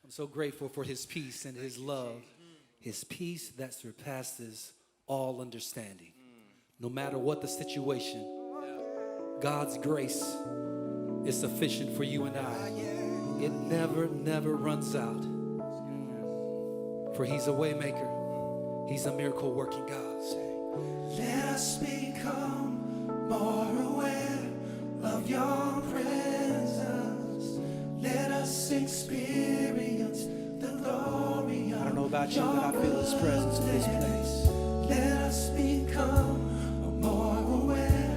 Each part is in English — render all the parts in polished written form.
I'm so grateful for his peace and his love, his peace that surpasses all understanding. No matter what the situation, God's grace is sufficient for you and I. It never, never runs out. For he's a way maker. He's a miracle working God. Let us become more aware of your presence. Let us experience the glory of, I don't know about you, but I feel his presence in this place. Let us become more aware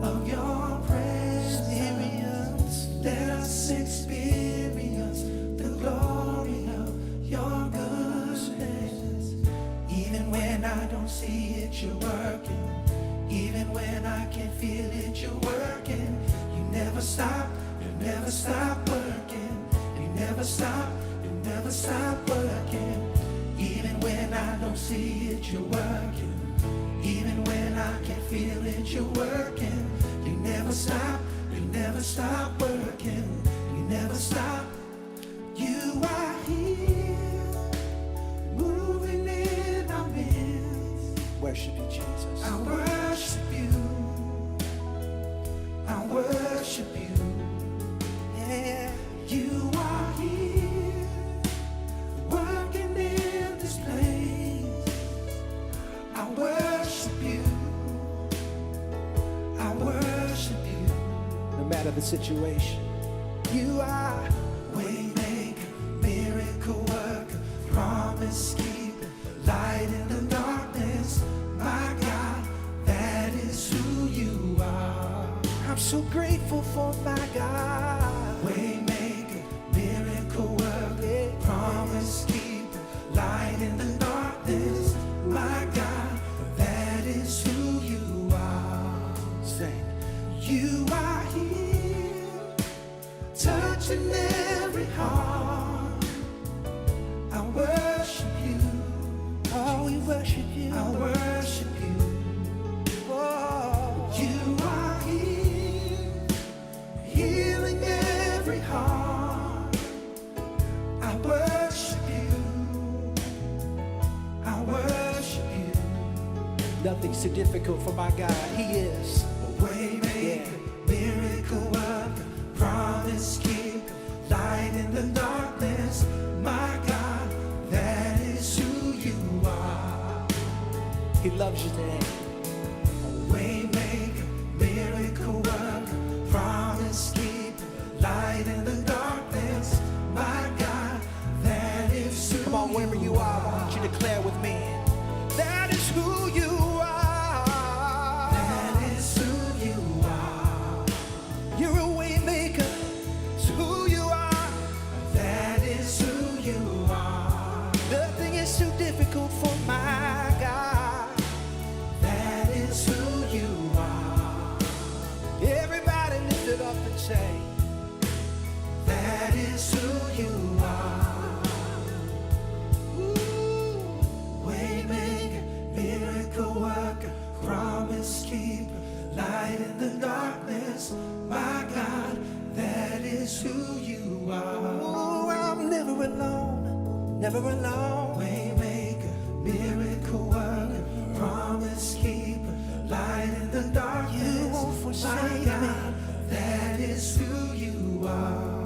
of your presence. Let us experience the glory of your goodness. Even when I don't see it, you're working. Even when I can't feel it, you're working. You never stop working. You never stop working. Even when I don't see it, you're working. Even when I can't feel it, you're working. You never stop working. You never stop. You are here, moving in our midst. Worship you, Jesus. I worship you. I worship you. Yeah, you are here, working in this place. I worship you. I worship you. No matter the situation, you are waymaker, miracle worker, promise keeper, light in the darkness. My God, that is who you are. I'm so grateful for my God. Waymaker, miracle worker, promise keeper, light in the darkness. My God, that is who you are. Say, you are here, touching every heart. I worship you. Oh, we worship you. I worship you. Oh, you are here, healing every heart. I worship you. I worship you. Nothing's too difficult for my God. He is a waymaker, miracle worker, promise keeper, light in the darkness. My God, that is who you are. He loves you today. A waymaker, miracle worker, promise keeper, light in the darkness. My God, that is who you are. Come on, wherever you are, I want you to declare with me. That is who you are. That is who you are. You're a way maker. It's who you are. That is who you are. Nothing is too difficult for my God. That is who you are. Everybody lift it up and say, that is who you are. Waymaker, miracle worker, promise keeper, light in the darkness. My God, that is who you are. Oh, I'm never alone, never alone. Waymaker, miracle worker, promise keeper, light in the darkness. You won't forsake me. God, that is who you are.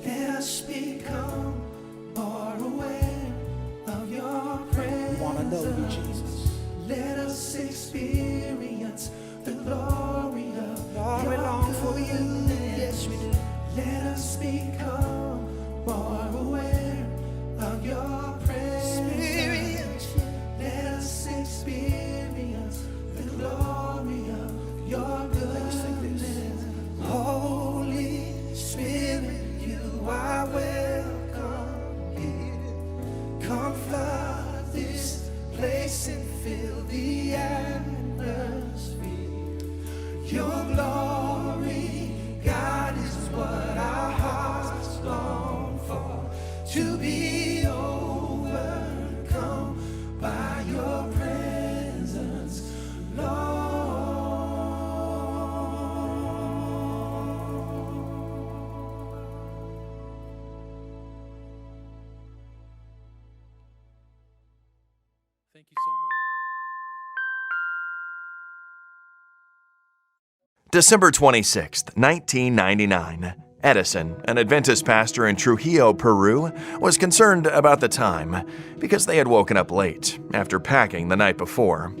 Let us become more aware of your presence. We want to know you, Jesus. Let us experience the glory of your goodness. For you. Yes, we do. Let us become more Thank you so much. December 26, 1999. Edison, an Adventist pastor in Trujillo, Peru, was concerned about the time because they had woken up late after packing the night before.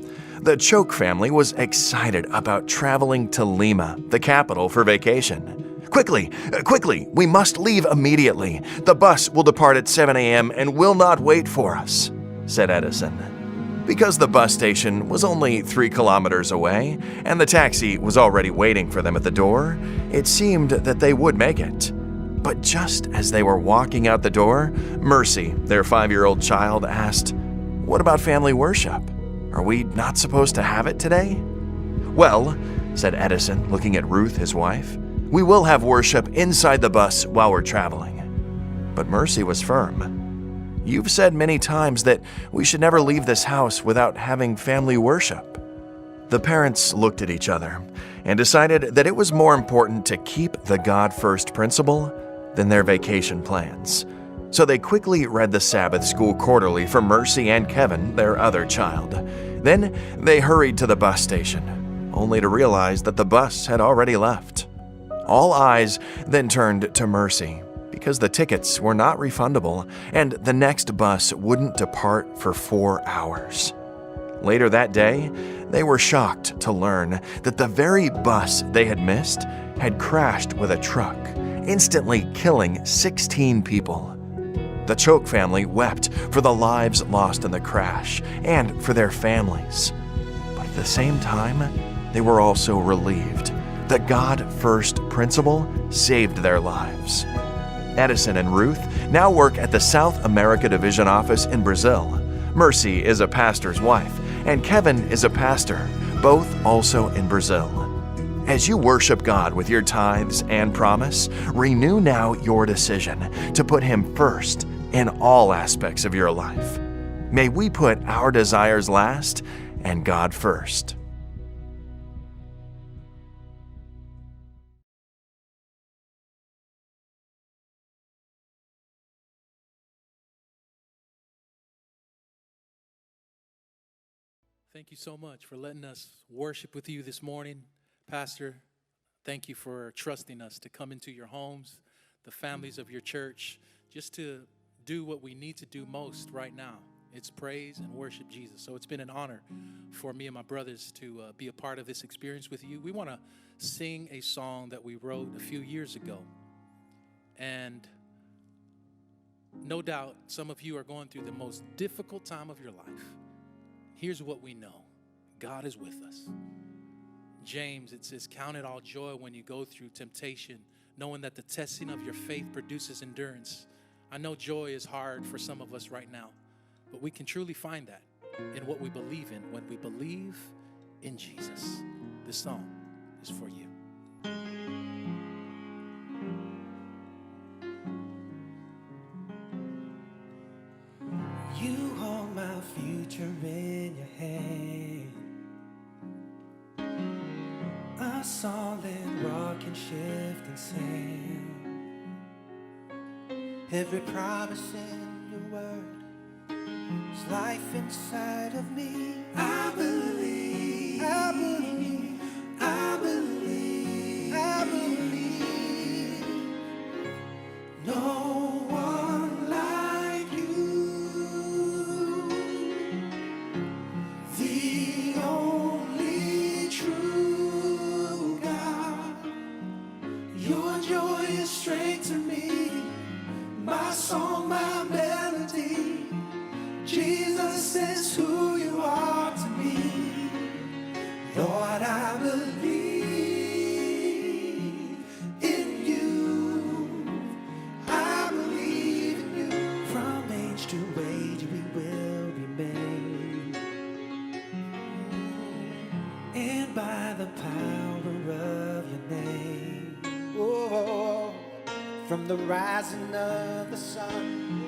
The Choke family was excited about traveling to Lima, the capital, for vacation. Quickly, we must leave immediately. The bus will depart at 7 a.m. and will not wait for us, said Edison. Because the bus station was only 3 kilometers away and the taxi was already waiting for them at the door, it seemed that they would make it. But just as they were walking out the door, Mercy, their 5-year-old child, asked, "What about family worship? Are we not supposed to have it today?" "Well," said Edison, looking at Ruth, his wife, "we will have worship inside the bus while we're traveling." But Mercy was firm. "You've said many times that we should never leave this house without having family worship." The parents looked at each other and decided that it was more important to keep the God first principle than their vacation plans. So they quickly read the Sabbath school quarterly for Mercy and Kevin, their other child. Then they hurried to the bus station, only to realize that the bus had already left. All eyes then turned to Mercy, because the tickets were not refundable and the next bus wouldn't depart for 4 hours. Later that day, they were shocked to learn that the very bus they had missed had crashed with a truck, instantly killing 16 people. The Choke family wept for the lives lost in the crash and for their families. But at the same time, they were also relieved. The God first principle saved their lives. Edison and Ruth now work at the South America Division office in Brazil. Mercy is a pastor's wife, and Kevin is a pastor, both also in Brazil. As you worship God with your tithes and promise, renew now your decision to put Him first in all aspects of your life. May we put our desires last and God first. Thank you so much for letting us worship with you this morning. Pastor, thank you for trusting us to come into your homes, the families of your church, just to do what we need to do most right now. It's praise and worship Jesus. So it's been an honor for me and my brothers to be a part of this experience with you. We want to sing a song that we wrote a few years ago. And no doubt some of you are going through the most difficult time of your life. Here's what we know. God is with us. James, it says, "Count it all joy when you go through temptation, knowing that the testing of your faith produces endurance." I know joy is hard for some of us right now, but we can truly find that in what we believe in when we believe in Jesus. This song is for you. You hold my future in your hand, a solid rock and shifting sand. Every promise in your word is life inside of me. I believe, I believe, I believe, I believe. No one like you, the only true God. Your joy is strength to me, my song, my melody. Jesus is who you are to me. Lord, I believe in you. I believe in you. From age to age we will remain, and by the power of your name. Oh, from the rising of the sun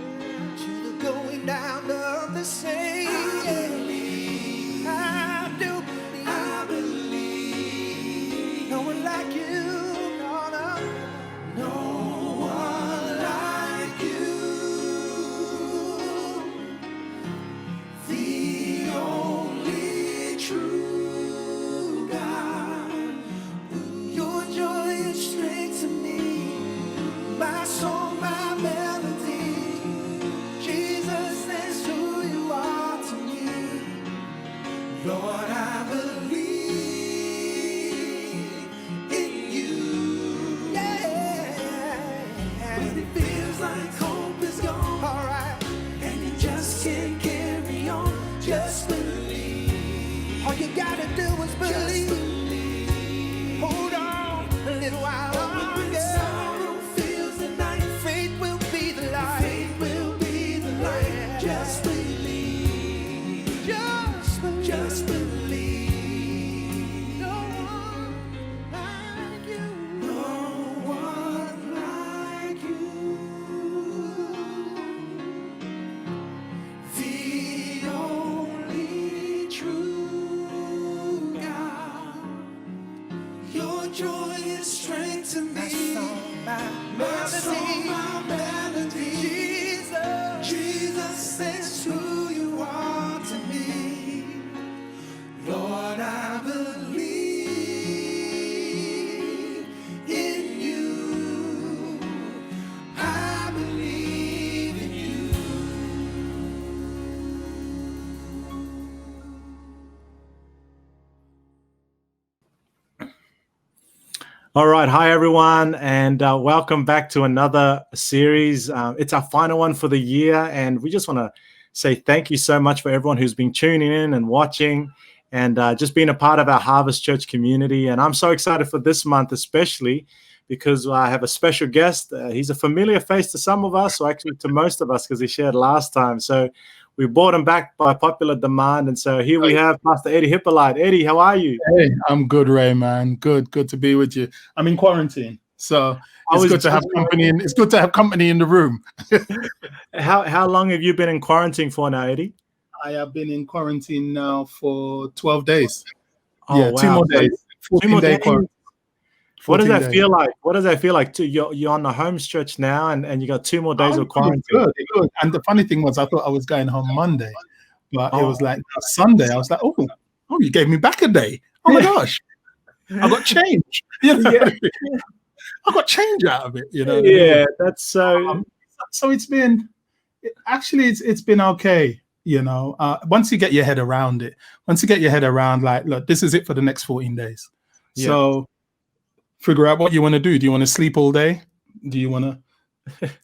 to the going down of the same. I believe, I do believe, I believe. No one like you, no, no, no one like you, the believe. Hold on a little while longer. When sorrow fills the night, faith will be the light. Faith will be the light. Just believe. Just believe. No one like you. No one like you. The only true God. Your joy is strength to me. My melody. Jesus is who you are to me. Lord, I believe in you. I believe in you. All right. Hi, everyone, and welcome back to another series. It's our final one for the year, and we just want to say thank you so much for everyone who's been tuning in and watching and just being a part of our Harvest Church community. And I'm so excited for this month, especially because I have a special guest. He's a familiar face to some of us, or actually to most of us, because he shared last time. So we brought him back by popular demand. And so here we have Pastor Eddie Hypolite. Eddie, how are you? Hey, I'm good, Ray, man. Good to be with you. I'm in quarantine, so it's good to have company. It's good to have company in the room. How long have you been in quarantine for now, Eddie? I have been in quarantine now for 12 days. Oh, yeah, wow. 2 more days. 14-day quarantine. What does that 14 feel like? What does that feel like? You're on the home stretch now, and you got 2 more days of quarantine. Good. And the funny thing was, I thought I was going home Monday, but it was like Sunday. I was like, oh, you gave me back a day. Oh my gosh, I got change. You know, I got change out of it. You know. Yeah, that's so. So it's been okay. You know, once you get your head around it, like, look, this is it for the next 14 days. Yeah. So figure out what you want to do. Do you want to sleep all day? Do you want to,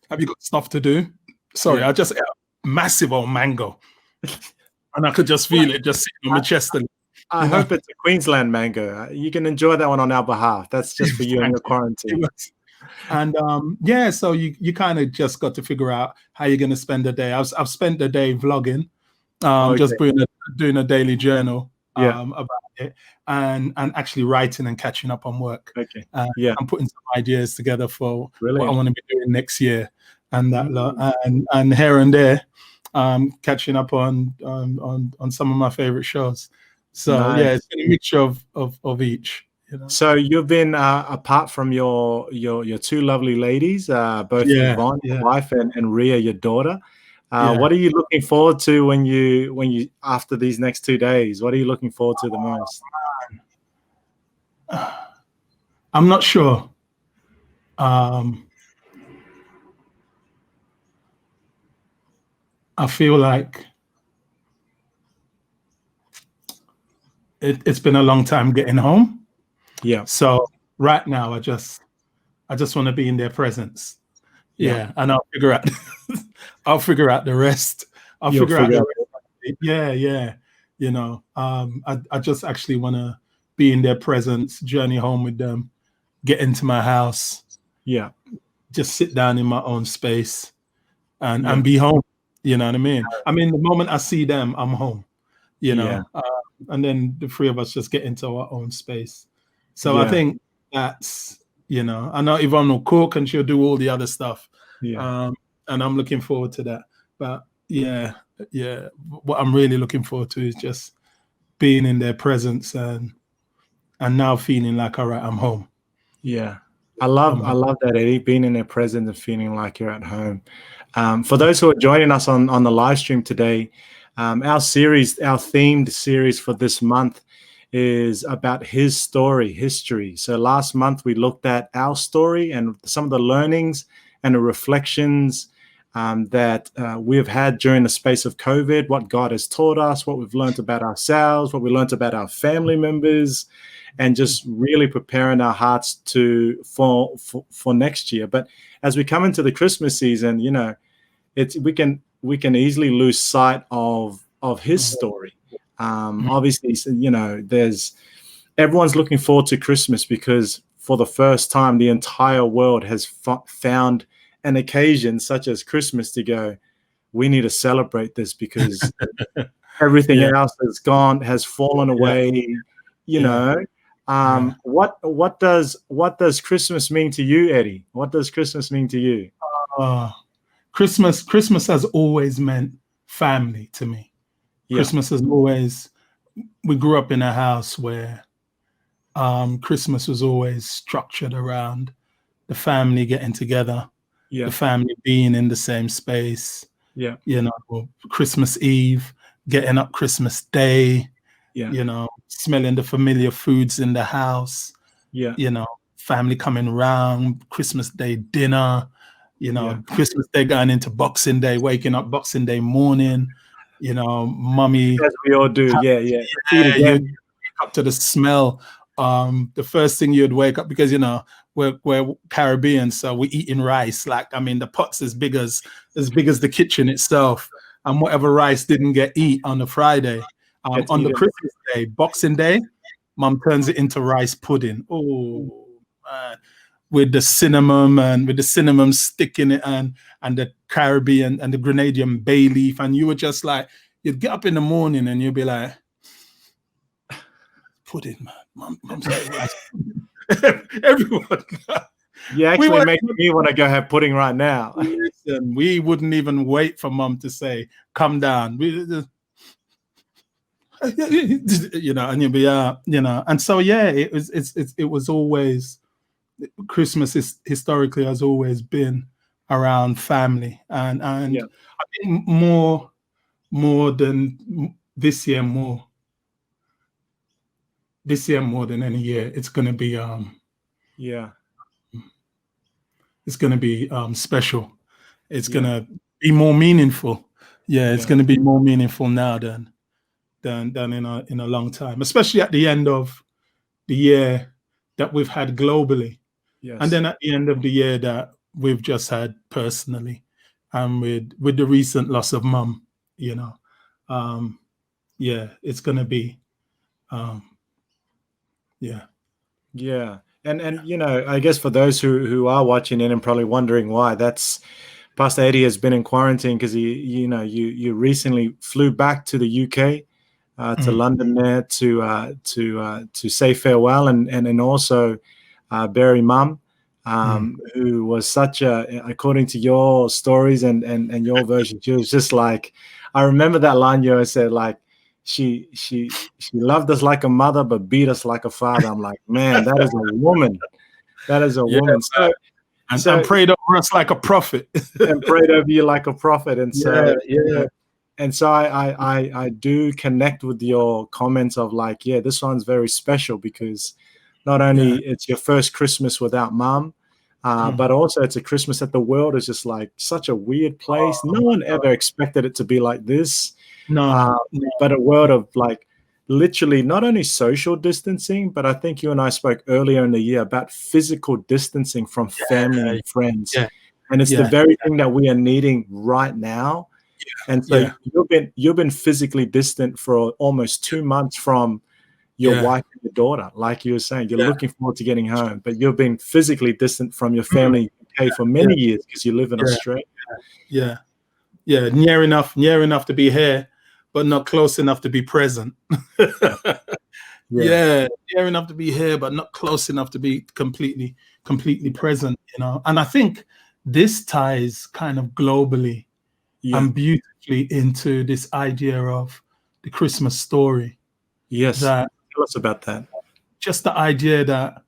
have you got stuff to do? Sorry, I just ate a massive old mango and I could just feel it just sitting on my chest. I hope it's a Queensland mango. You can enjoy that one on our behalf. That's just for you in your quarantine. And so you kind of just got to figure out how you're going to spend the day. I've spent the day vlogging, just doing a daily journal about it, and actually writing and catching up on work. Okay. I'm putting some ideas together for Brilliant. what I want to be doing next year, and that lot, and here and there, catching up on some of my favorite shows. So nice. It's been a mixture of each. You know? So you've been apart from your 2 lovely ladies, both Yvonne, your wife, and Rhea, your daughter. What are you looking forward to when you after these next 2 days? What are you looking forward to the most? I'm not sure. I feel like it's been a long time getting home. Yeah. So right now, I just want to be in their presence. Yeah. And I'll figure out the rest. Yeah. You know, I just actually want to be in their presence, journey home with them, get into my house. Yeah. Just sit down in my own space and be home. You know what I mean? I mean, the moment I see them, I'm home, you know, and then the 3 of us just get into our own space. So I think that's, you know, I know Yvonne will cook and she'll do all the other stuff. Yeah. And I'm looking forward to that. But what I'm really looking forward to is just being in their presence and now feeling like, all right, I'm home. Yeah. I love that, Eddie, being in their presence and feeling like you're at home. For those who are joining us on the live stream today, our themed series for this month is about His story, history. So last month we looked at our story and some of the learnings and the reflections that we've had during the space of COVID, what God has taught us, what we've learned about ourselves, what we learned about our family members, and just really preparing our hearts for next year. But as we come into the Christmas season, you know, we can easily lose sight of His story. Obviously, you know, there's everyone's looking forward to Christmas because for the first time, the entire world has found an occasion such as Christmas to go, we need to celebrate this because everything else has fallen away, you know. What does Christmas mean to you, Eddie? What does Christmas mean to you? Christmas has always meant family to me. Christmas has always, we grew up in a house where Christmas was always structured around the family getting together, the family being in the same space. You know, Christmas Eve, getting up Christmas Day, you know, smelling the familiar foods in the house, you know, family coming around, Christmas Day dinner, you know, Christmas Day going into Boxing Day, waking up Boxing Day morning, you know, mummy. As we all do, you'd wake up to the smell. The first thing you'd wake up, because, you know, we're Caribbean, so we're eating rice. Like, I mean, the pot's as big as the kitchen itself. And whatever rice didn't get eat on the Friday, on the Christmas Day, Boxing Day, mum turns it into rice pudding. Oh, man. With the cinnamon stick in it and the Caribbean and the Grenadian bay leaf. And you were just like, you'd get up in the morning and you'd be like, pudding, man. Mum's like rice pudding. Everyone. You're actually making me want to go have pudding right now. Listen, we wouldn't even wait for mum to say, come down. You know, and you'd be, you know, and so, it was always, Christmas historically has always been around family. And I think more than this year, more than any year, it's going to be, it's going to be special. It's going to be more meaningful. It's going to be more meaningful now than in a long time, especially at the end of the year that we've had globally. And then at the end of the year that we've just had personally, and with the recent loss of mum, you know, it's going to be, And you know, I guess for those who are watching in and probably wondering why, that's Pastor Eddie has been in quarantine because you recently flew back to the UK, to London there to say farewell and also bury mum, who was such a, according to your stories and your version, she was just like, I remember that line you said, like, she loved us like a mother but beat us like a father. I'm like, man, that is a woman. That is a woman. So and prayed over us like a prophet. And prayed over you like a prophet. And so and so I do connect with your comments of like, this one's very special because not only it's your first Christmas without mom, but also it's a Christmas that the world is just like such a weird place. No one ever expected it to be like this. But a world of like literally not only social distancing, but I think you and I spoke earlier in the year about physical distancing from family and friends. And it's the very thing that we are needing right now. And so you've been physically distant for almost 2 months from your wife and your daughter. Like you were saying, you're looking forward to getting home, but you've been physically distant from your family for many years because you live in Australia. Near enough to be here, but not close enough to be present. Near enough to be here, but not close enough to be completely present, you know. And I think this ties kind of globally and beautifully into this idea of the Christmas story. Tell us about that. Just the idea that,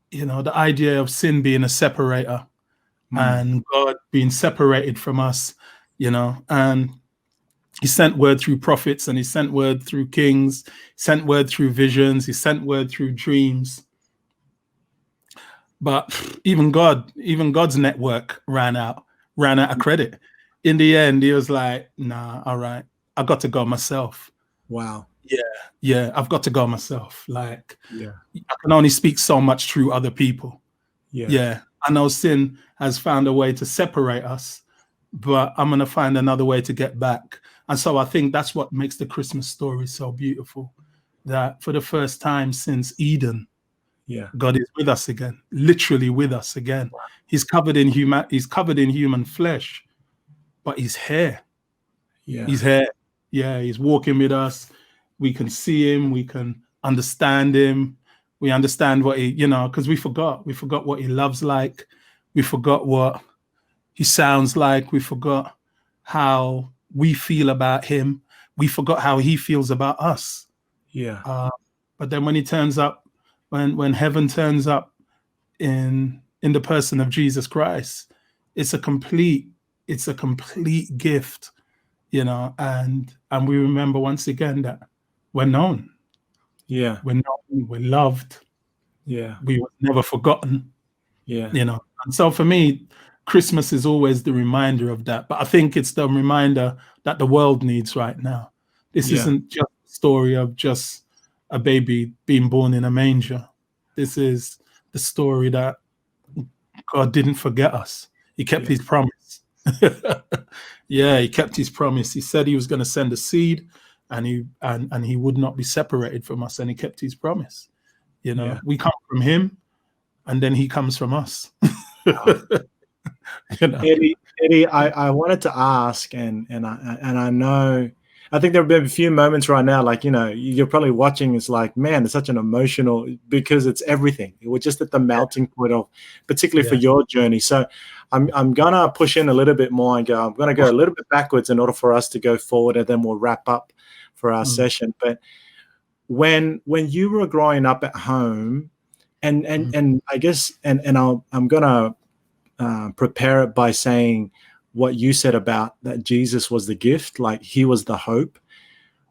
you know, the idea of sin being a separator and God being separated from us, you know, and he sent word through prophets and he sent word through kings, sent word through visions, he sent word through dreams. But even God's network ran out of credit. In the end, he was like, nah, all right, I got to go myself. Wow. I've got to go myself. Like, I can only speak so much through other people. I know sin has found a way to separate us, but I'm going to find another way to get back. And so I think that's what makes the Christmas story so beautiful, that for the first time since Eden, Yeah. God is with us again, literally with us again. He's covered in human flesh, but he's here. Yeah. He's here. Yeah, he's walking with us. We can see him, we can understand him. We understand what he, because we forgot what he loves like. We forgot what he sounds like. We forgot how we feel about him. We forgot how he feels about us. Yeah. But then when he turns up, when heaven turns up in the person of Jesus Christ, it's a complete gift, and we remember once again that we're known. Yeah. We're known, we're loved. Yeah. We were never forgotten. Yeah. And so for me, Christmas is always the reminder of that. But I think it's the reminder that the world needs right now. This isn't just a story of just a baby being born in a manger. This is the story that God didn't forget us. He kept his promise. Yeah, he kept his promise. He said he was going to send a seed, and he would not be separated from us, and he kept his promise. We come from him, and then he comes from us. Eddie, I wanted to ask, and I know, I think there have been a few moments right now, like, you're probably watching, it's like, man, it's such an emotional, because it's everything. We're just at the melting point of, particularly for your journey. So I'm gonna push in a little bit more and I'm gonna go a little bit backwards in order for us to go forward, and then we'll wrap up for our session. But when you were growing up at home, and I guess, I'm gonna prepare it by saying what you said about that Jesus was the gift, like he was the hope.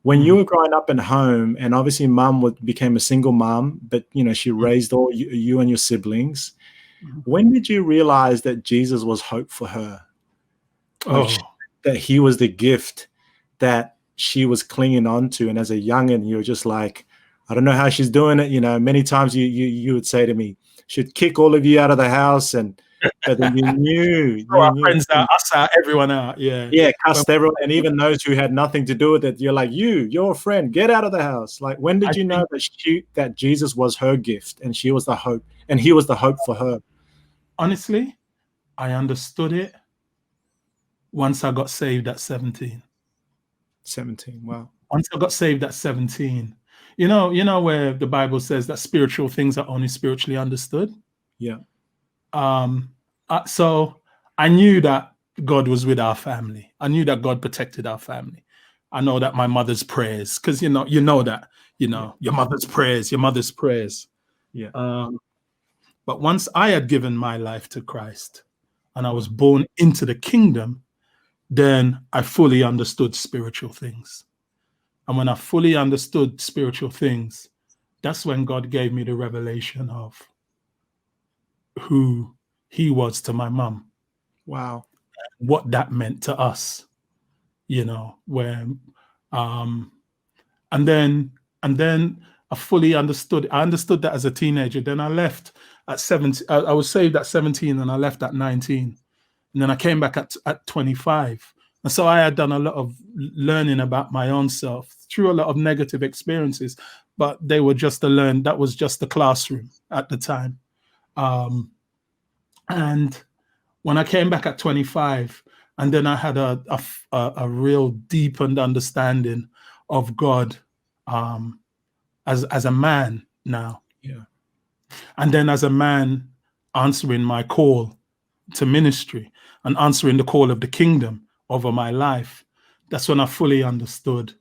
When you were growing up at home, and obviously mom became a single mom, but she raised all you and your siblings. When did you realize that Jesus was hope for her? That he was the gift that she was clinging on to. And as a youngin', you were just like, I don't know how she's doing it. Many times you would say to me, should kick all of you out of the house, but then you knew. Our friends out, us out, everyone out. Yeah, cussed everyone, and even those who had nothing to do with it. You're like, your friend, get out of the house. Like, when did you know that Jesus was her gift, and she was the hope, and he was the hope for her? Honestly, I understood it once I got saved at 17. 17, wow. Once I got saved at 17. You know where the Bible says that spiritual things are only spiritually understood? Yeah. So I knew that God was with our family. I knew that God protected our family. I know that my mother's prayers, because your mother's prayers. Yeah. But once I had given my life to Christ and I was born into the kingdom, then I fully understood spiritual things. And when I fully understood spiritual things, that's when God gave me the revelation of who he was to my mum. Wow. What that meant to us, when and then I fully understood. I understood that as a teenager. Then I left at 17. I was saved at 17 and I left at 19. And then I came back at 25. And so I had done a lot of learning about my own self through a lot of negative experiences, but they were just that was just the classroom at the time. And when I came back at 25, and then I had a real deepened understanding of God as a man now. Yeah. And then as a man answering my call to ministry and answering the call of the kingdom over my life, that's when I fully understood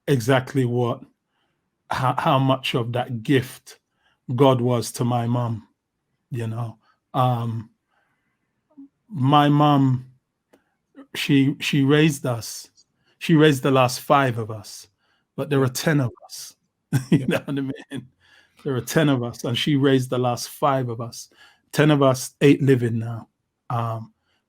exactly how much of that gift God was to my mom. My mom, she raised us. She raised the last 5 of us, but there are 10 of us. You know what I mean? There are 10 of us, and she raised the last 5 of us. 10 of us, 8 living now.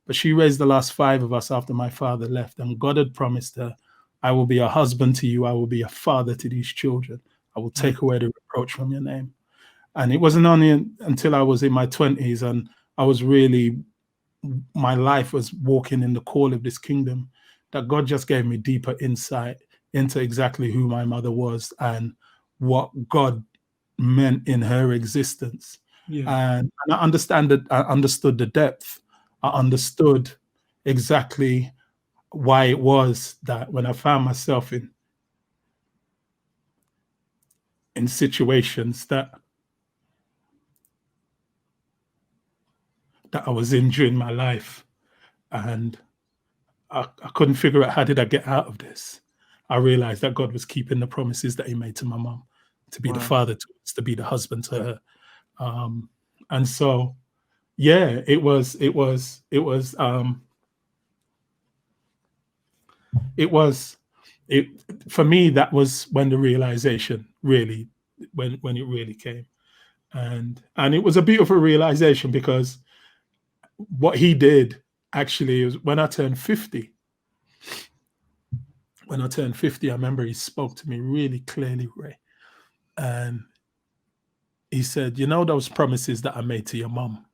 But she raised the last 5 of us after my father left, and God had promised her, I will be a husband to you. I will be a father to these children. I will take away the reproach from your name. And it wasn't only until I was in my 20s and I was my life was walking in the call of this kingdom, that God just gave me deeper insight into exactly who my mother was and what God meant in her existence. And I understood the depth. I understood exactly why it was that when I found myself in situations that I was in during my life, and I couldn't figure out how did I get out of this. I realized that God was keeping the promises that he made to my mom, to be the father to us, to be the husband to her. And so, yeah, it was for me, that was when the realization really, when it really came. And it was a beautiful realization, because what he did actually is when I turned 50. When I turned 50, I remember he spoke to me really clearly, Ray. And he said, you know those promises that I made to your mom?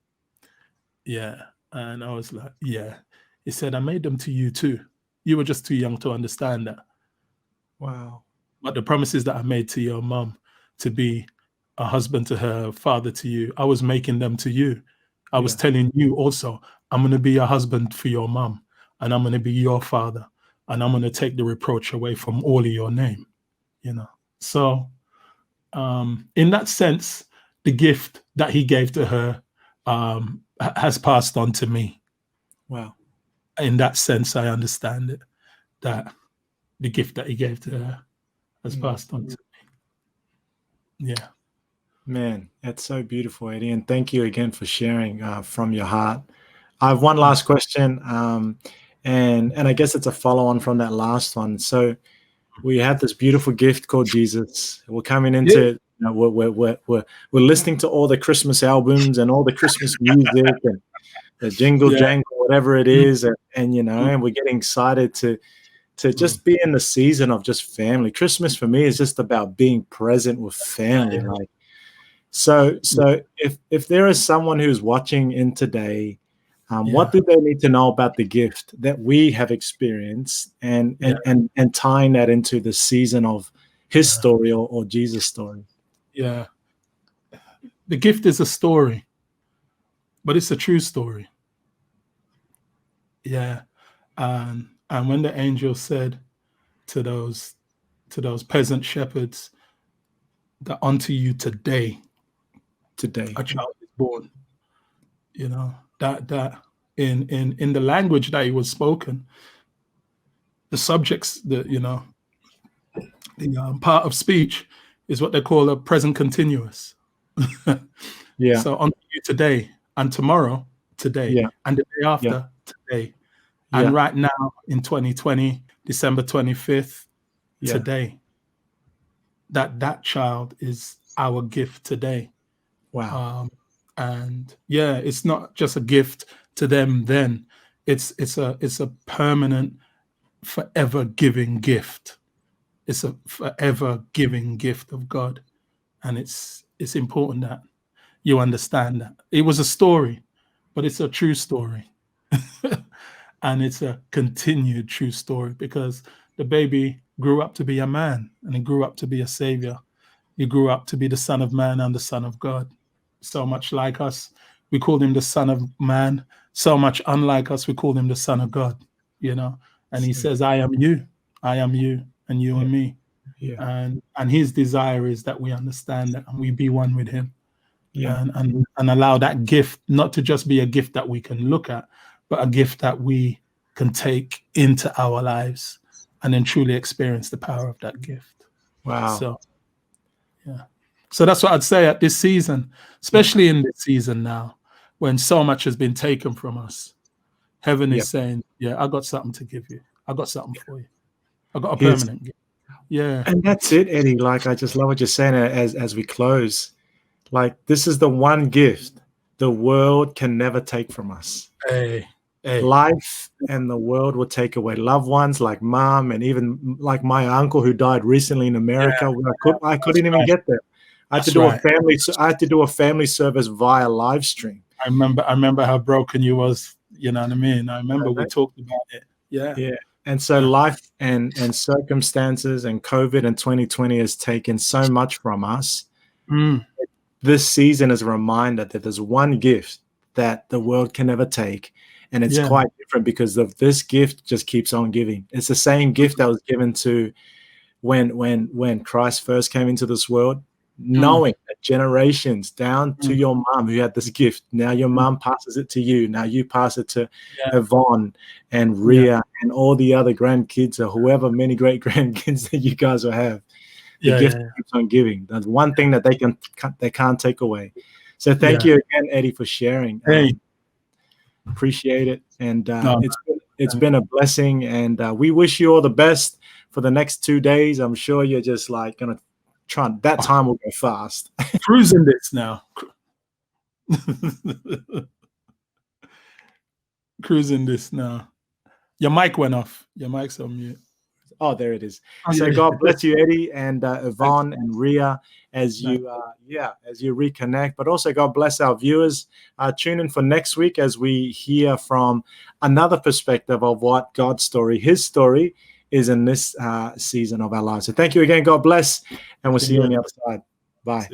Yeah. And I was like, yeah. He said, I made them to you too. You were just too young to understand that. Wow. But the promises that I made to your mom, to be a husband to her, father to you, I was making them to you. I was telling you also, I'm going to be a husband for your mom, and I'm going to be your father, and I'm going to take the reproach away from all of your name, you know. So in that sense, the gift that he gave to her has passed on to me. Wow. In that sense, I understand it, that the gift that he gave to her has passed on to me. Yeah. Man, that's so beautiful, Eddie. And thank you again for sharing from your heart. I have one last question. And I guess it's a follow-on from that last one. So we have this beautiful gift called Jesus. We're coming into, we're listening to all the Christmas albums and all the Christmas music and the jingle jangle, whatever it is, and and we're getting excited to just be in the season of just family. Christmas for me is just about being present with family. Like, so if there is someone who's watching in today, what do they need to know about the gift that we have experienced, and tying that into the season of his story or Jesus' story? Yeah. The gift is a story, but it's a true story. Yeah. And when the angel said to those peasant shepherds that unto you today a child is born, that in the language that it was spoken, the subjects, the part of speech is what they call a present continuous. So unto you today, and tomorrow today, and the day after today, and right now in 2020, December 25th, today, that child is our gift today. Wow. And it's not just a gift to them then, it's a permanent, forever giving gift. It's a forever giving gift of God. And it's important that you understand that. It was a story, but it's a true story. And it's a continued true story, because the baby grew up to be a man, and he grew up to be a savior. He grew up to be the Son of Man and the Son of God. So much like us, we called him the Son of Man. So much unlike us, we called him the Son of God, And he says, I am you, and you and me. And his desire is that we understand that and we be one with him. And allow that gift not to just be a gift that we can look at, but a gift that we can take into our lives and then truly experience the power of that gift. Wow. So that's what I'd say at this season, especially in this season now, when so much has been taken from us. Heaven is saying, I got something to give you. I got something for you. I got a permanent gift. Yeah. And that's it, Eddie. Like, I just love what you're saying as we close. Like, this is the one gift the world can never take from us. Hey. Life and the world will take away. Loved ones like mom, and even like my uncle who died recently in America. I couldn't even get there. I had to do a family service via live stream. I remember how broken you was. You know what I mean? I remember we talked about it. Yeah. And so life and circumstances and COVID and 2020 has taken so much from us. This season is a reminder that there's one gift that the world can never take. And it's quite different because of this gift just keeps on giving. It's the same gift that was given to when Christ first came into this world, knowing that generations down to your mom who had this gift. Now your mom passes it to you. Now you pass it to Yvonne and Rhea and all the other grandkids or whoever many great grandkids that you guys will have. The gift keeps on giving. That's one thing that they can't take away. So thank you again, Eddie, for sharing. Appreciate it. And it's been a blessing. And we wish you all the best for the next 2 days. I'm sure you're just like going to try. That time will go fast. Cruising this now. Cruising this now. Your mic went off. Your mic's on mute. Oh, there it is. So God bless you, Eddie, and Yvonne and Rhea, as you reconnect. But also God bless our viewers. Tune in for next week as we hear from another perspective of what God's story, His story, is in this season of our lives. So thank you again. God bless, and we'll see you on the other side. Bye.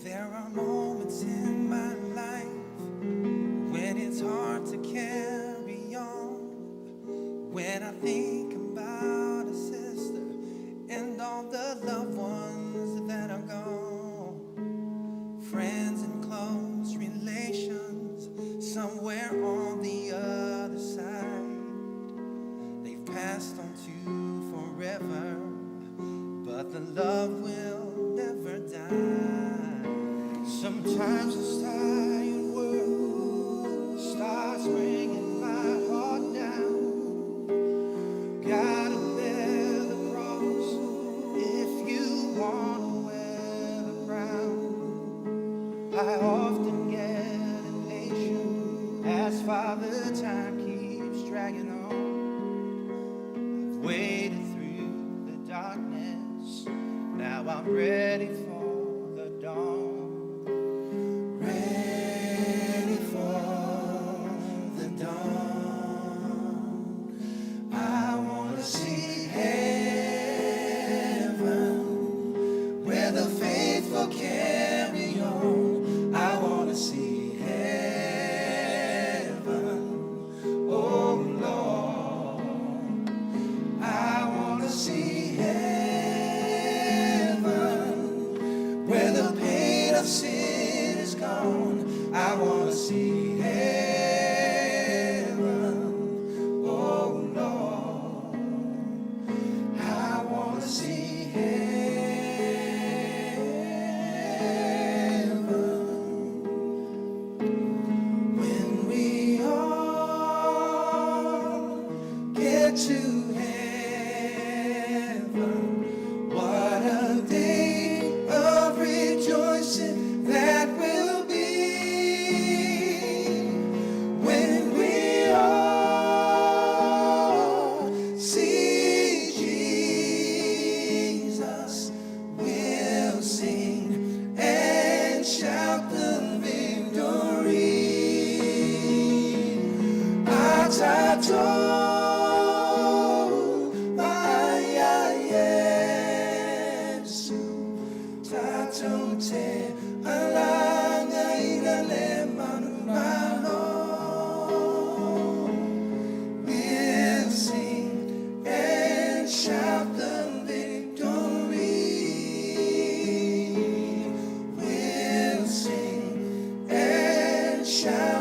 There are moments in my life when it's hard to carry on. When I think about a sister and all the loved ones that are gone, friends and close relations somewhere on the other side, they've passed on to forever, but the love will never die. Sometimes this tired world starts bringing my heart down. Gotta bear the cross if you want to wear the crown. I often get impatient as Father Time keeps dragging on. I've waited through the darkness, now I'm ready for the dawn. Ready for the dawn. I want to see heaven where the faithful carry on. I want to see heaven, oh Lord. I want to see heaven where the pain of sin is gone. I want to see heaven, oh Lord. I want to see heaven. When we all get to heaven, what a day of rejoicing that will be. When we all see Jesus, we'll sing and shout the victory. We'll sing and shout the victory. We'll sing and shout.